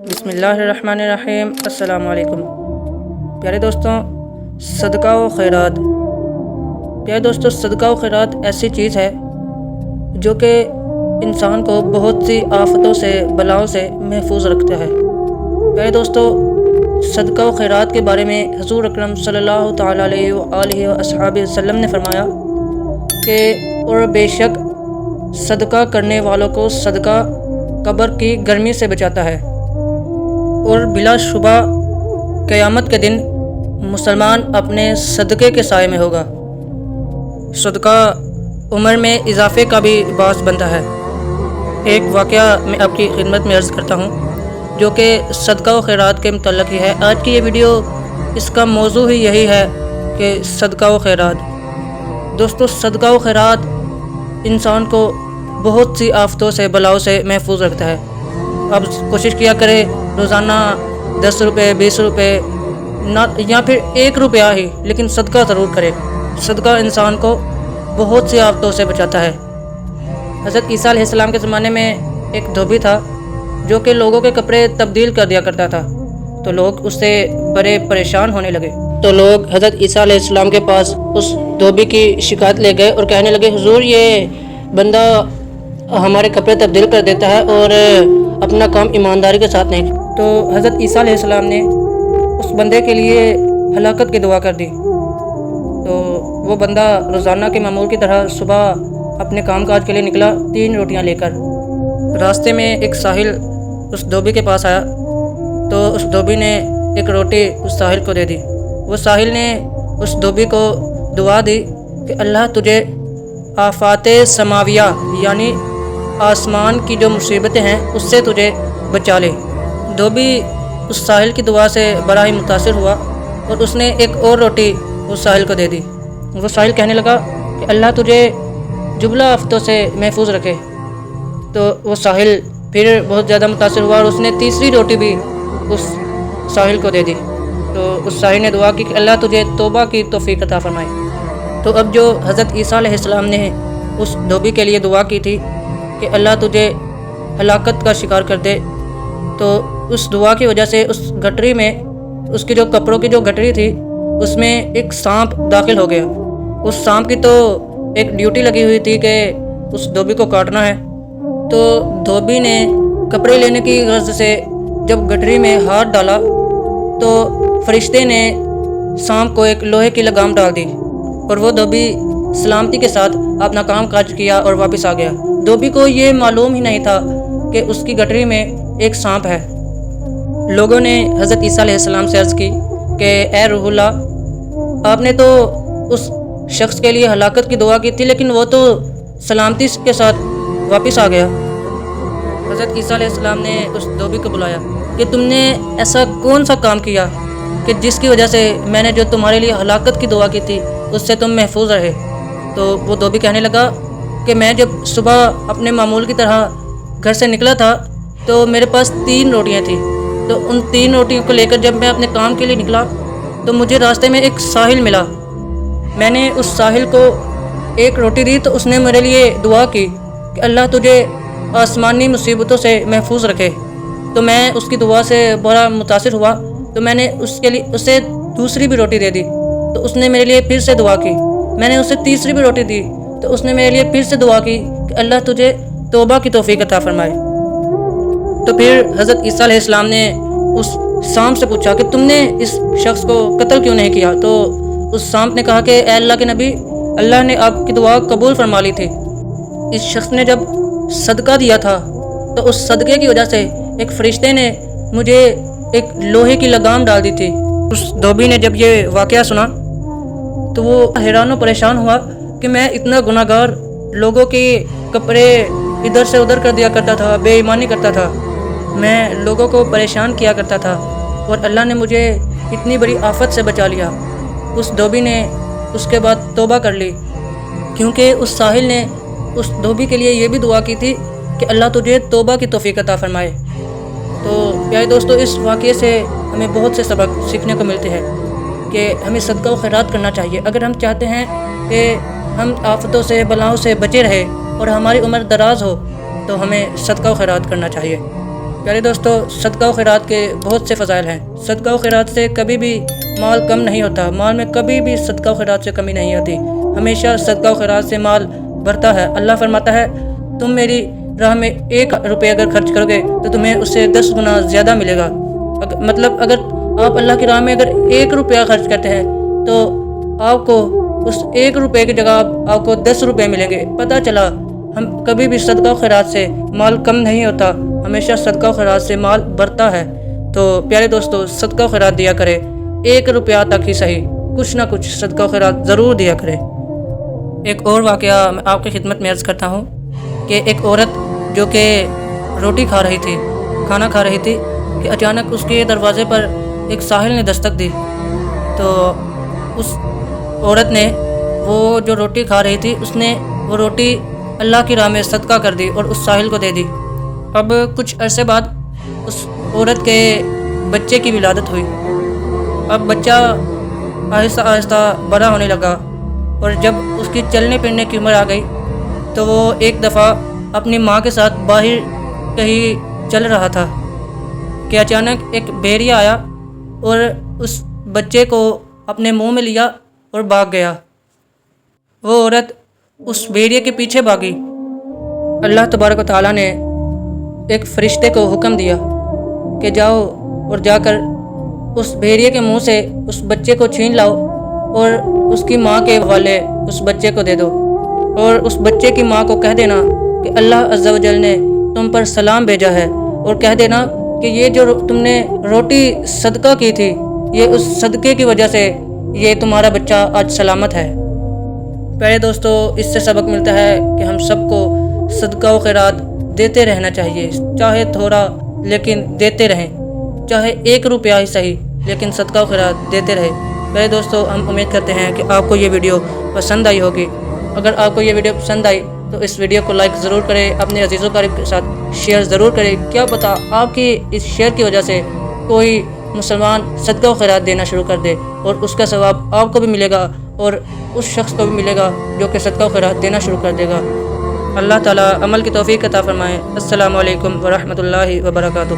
بسم اللہ الرحمن الرحیم۔ السلام علیکم پیارے دوستوں، صدقہ و خیرات۔ پیارے دوستوں، صدقہ و خیرات ایسی چیز ہے جو کہ انسان کو بہت سی آفتوں سے، بلاؤں سے محفوظ رکھتا ہے۔ پیارے دوستوں، صدقہ و خیرات کے بارے میں حضور اکرم صلی اللہ تعالیٰ علیہ وآلہ وصحبہ وسلم نے فرمایا کہ اور بے شک صدقہ کرنے والوں کو صدقہ قبر کی گرمی سے بچاتا ہے، اور بلا شبہ قیامت کے دن مسلمان اپنے صدقے کے سائے میں ہوگا۔ صدقہ عمر میں اضافے کا بھی باعث بنتا ہے۔ ایک واقعہ میں آپ کی خدمت میں عرض کرتا ہوں جو کہ صدقہ و خیرات کے متعلق ہی ہے۔ آج کی یہ ویڈیو، اس کا موضوع ہی یہی ہے کہ صدقہ و خیرات۔ دوستو، صدقہ و خیرات انسان کو بہت سی آفتوں سے، بلاؤں سے محفوظ رکھتا ہے۔ اب کوشش کیا کرے روزانہ 10 روپے، 20 روپے نہ یا پھر 1 روپیہ ہی، لیکن صدقہ ضرور کرے۔ صدقہ انسان کو بہت سی آفتوں سے بچاتا ہے۔ حضرت عیسیٰ علیہ السلام کے زمانے میں ایک دھوبی تھا جو کہ لوگوں کے کپڑے تبدیل کر دیا کرتا تھا، تو لوگ اس سے بڑے پریشان ہونے لگے۔ تو لوگ حضرت عیسیٰ علیہ السلام کے پاس اس دھوبی کی شکایت لے گئے اور کہنے لگے، حضور یہ بندہ ہمارے کپڑے تبدیل کر دیتا ہے اور اپنا کام ایمانداری کے ساتھ نہیں۔ تو حضرت عیسیٰ علیہ السلام نے اس بندے کے لیے ہلاکت کی دعا کر دی۔ تو وہ بندہ روزانہ کے معمول کی طرح صبح اپنے کام کاج کے لیے نکلا 3 روٹیاں لے کر۔ راستے میں ایک ساحل اس دھوبی کے پاس آیا، تو اس دھوبی نے ایک روٹی اس ساحل کو دے دی۔ وہ ساحل نے اس دھوبی کو دعا دی کہ اللہ تجھے آفات سماویہ یعنی آسمان کی جو مصیبتیں ہیں اس سے تجھے بچا لے۔ دھوبی اس ساحل کی دعا سے بڑا ہی متاثر ہوا اور اس نے ایک اور روٹی اس ساحل کو دے دی۔ وہ ساحل کہنے لگا کہ اللہ تجھے جملہ آفتوں سے محفوظ رکھے۔ تو وہ ساحل پھر بہت زیادہ متاثر ہوا اور اس نے تیسری روٹی بھی اس ساحل کو دے دی۔ تو اس ساحل نے دعا کی کہ اللہ تجھے توبہ کی توفیق عطا فرمائے۔ تو اب جو حضرت عیسیٰ علیہ السلام نے اس دھوبی کے لیے دعا کی تھی کہ اللہ تجھے ہلاکت کا شکار کر دے، تو اس دعا کی وجہ سے اس گٹری میں، اس کی جو کپڑوں کی جو گٹری تھی، اس میں ایک سانپ داخل ہو گیا۔ اس سانپ کی تو ایک ڈیوٹی لگی ہوئی تھی کہ اس دھوبی کو کاٹنا ہے۔ تو دھوبی نے کپڑے لینے کی غرض سے جب گٹری میں ہاتھ ڈالا تو فرشتے نے سانپ کو ایک لوہے کی لگام ڈال دی، اور وہ دھوبی سلامتی کے ساتھ اپنا کام کاج کیا اور واپس آ گیا۔ دھوبی کو یہ معلوم ہی نہیں تھا کہ اس کی گٹری میں ایک سانپ ہے۔ لوگوں نے حضرت عیسیٰ علیہ السلام سے عرض کی کہ اے روح اللہ، آپ نے تو اس شخص کے لیے ہلاکت کی دعا کی تھی، لیکن وہ تو سلامتی کے ساتھ واپس آ گیا۔ حضرت عیسیٰ علیہ السلام نے اس دھوبی کو بلایا کہ تم نے ایسا کون سا کام کیا کہ جس کی وجہ سے میں نے جو تمہارے لیے ہلاکت کی دعا کی تھی اس سے تم محفوظ رہے؟ تو وہ دھوبی کہنے لگا کہ میں جب صبح اپنے معمول کی طرح گھر سے نکلا تھا تو میرے پاس 3 روٹیاں تھیں۔ تو ان 3 روٹیوں کو لے کر جب میں اپنے کام کے لیے نکلا تو مجھے راستے میں ایک ساحل ملا۔ میں نے اس ساحل کو ایک روٹی دی تو اس نے میرے لیے دعا کی کہ اللہ تجھے آسمانی مصیبتوں سے محفوظ رکھے۔ تو میں اس کی دعا سے بڑا متاثر ہوا، تو میں نے اسے دوسری بھی روٹی دے دی، تو اس نے میرے لیے پھر سے دعا کی۔ میں نے اسے تیسری بھی روٹی دی تو اس نے میرے لیے پھر سے دعا کی کہ اللہ تجھے توبہ کی توفیق عطا فرمائے۔ تو پھر حضرت عیسیٰ علیہ السلام نے اس سانپ سے پوچھا کہ تم نے اس شخص کو قتل کیوں نہیں کیا؟ تو اس سانپ نے کہا کہ اے اللہ کے نبی، اللہ نے آپ کی دعا قبول فرما لی تھی۔ اس شخص نے جب صدقہ دیا تھا تو اس صدقے کی وجہ سے ایک فرشتے نے مجھے ایک لوہے کی لگام ڈال دی تھی۔ اس دھوبی نے جب یہ واقعہ سنا تو وہ حیران و پریشان ہوا کہ میں اتنا گناہ گار، لوگوں کے کپڑے ادھر سے ادھر کر دیا کرتا تھا، بے ایمانی کرتا تھا، میں لوگوں کو پریشان کیا کرتا تھا، اور اللہ نے مجھے اتنی بڑی آفت سے بچا لیا۔ اس دھوبی نے اس کے بعد توبہ کر لی، کیونکہ اس ساحل نے اس دھوبی کے لیے یہ بھی دعا کی تھی کہ اللہ تجھے توبہ کی توفیق عطا فرمائے۔ تو پیارے دوستو، اس واقعے سے ہمیں بہت سے سبق سیکھنے کو ملتے ہیں کہ ہمیں صدقہ و خیرات کرنا چاہیے۔ اگر ہم چاہتے ہیں کہ ہم آفتوں سے، بلاؤں سے بچے رہے اور ہماری عمر دراز ہو، تو ہمیں صدقہ و خیرات کرنا چاہیے۔ پیارے دوستو، صدقہ و خیرات کے بہت سے فضائل ہیں۔ صدقہ و خیرات سے کبھی بھی مال کم نہیں ہوتا، مال میں کبھی بھی صدقہ و خیرات سے کمی نہیں ہوتی، ہمیشہ صدقہ و خیرات سے مال بڑھتا ہے۔ اللہ فرماتا ہے تم میری راہ میں 1 روپے اگر خرچ کرو گے تو تمہیں اس سے 10 گنا زیادہ ملے گا۔ مطلب اگر آپ اللہ کی راہ میں اگر 1 روپیہ خرچ کرتے ہیں تو آپ کو اس 1 روپے کی جگہ آپ کو 10 روپے ملیں گے۔ پتہ چلا ہم کبھی بھی صدقہ و خیرات سے مال کم نہیں ہوتا، ہمیشہ صدقہ و خیرات سے مال بڑھتا ہے۔ تو پیارے دوستو، صدقہ و خیرات دیا کرے، 1 روپیہ تک ہی صحیح، کچھ نہ کچھ صدقہ و خیرات ضرور دیا کرے۔ ایک اور واقعہ میں آپ کی خدمت میں عرض کرتا ہوں کہ ایک عورت جو کہ روٹی کھا رہی تھی، کھانا کھا رہی تھی، کہ اچانک اس کے دروازے پر ایک ساحل نے دستک دی۔ تو اس عورت نے وہ جو روٹی کھا رہی تھی، اس نے وہ روٹی اللہ کی راہ میں صدقہ کر دی اور اس ساحل کو دے دی۔ اب کچھ عرصے بعد اس عورت کے بچے کی ولادت ہوئی۔ اب بچہ آہستہ آہستہ بڑا ہونے لگا، اور جب اس کی چلنے پھرنے کی عمر آ گئی تو وہ ایک دفعہ اپنی ماں کے ساتھ باہر کہیں چل رہا تھا کہ اچانک ایک بھیڑیا آیا اور اس بچے کو اپنے منہ میں لیا اور بھاگ گیا۔ وہ عورت اس بھیڑیے کے پیچھے بھاگی۔ اللہ تبارک و تعالیٰ نے ایک فرشتے کو حکم دیا کہ جاؤ اور جا کر اس بھیڑیے کے منہ سے اس بچے کو چھین لاؤ اور اس کی ماں کے حوالے اس بچے کو دے دو، اور اس بچے کی ماں کو کہہ دینا کہ اللہ عز و جل نے تم پر سلام بھیجا ہے، اور کہہ دینا کہ یہ جو تم نے روٹی صدقہ کی تھی، یہ اس صدقے کی وجہ سے یہ تمہارا بچہ آج سلامت ہے۔ پیارے دوستو، اس سے سبق ملتا ہے کہ ہم سب کو صدقہ و خیرات دیتے رہنا چاہیے، چاہے تھوڑا لیکن دیتے رہیں، چاہے 1 روپیہ ہی صحیح لیکن صدقہ و خیرات دیتے رہے۔ پیارے دوستو، ہم امید کرتے ہیں کہ آپ کو یہ ویڈیو پسند آئی ہوگی۔ اگر آپ کو یہ ویڈیو پسند آئی تو اس ویڈیو کو لائک ضرور کریں، اپنے عزیز و اقارب کے ساتھ شیئر ضرور کریں۔ کیا پتہ آپ کی اس شیئر کی وجہ سے کوئی مسلمان صدقہ و خیرات دینا شروع کر دے، اور اس کا ثواب آپ کو بھی ملے گا اور اس شخص کو بھی ملے گا جو کہ صدقہ و خیرات دینا شروع کر دے گا۔ اللہ تعالیٰ عمل کی توفیق عطا فرمائے۔ السلام علیکم ورحمۃ اللہ وبرکاتہ۔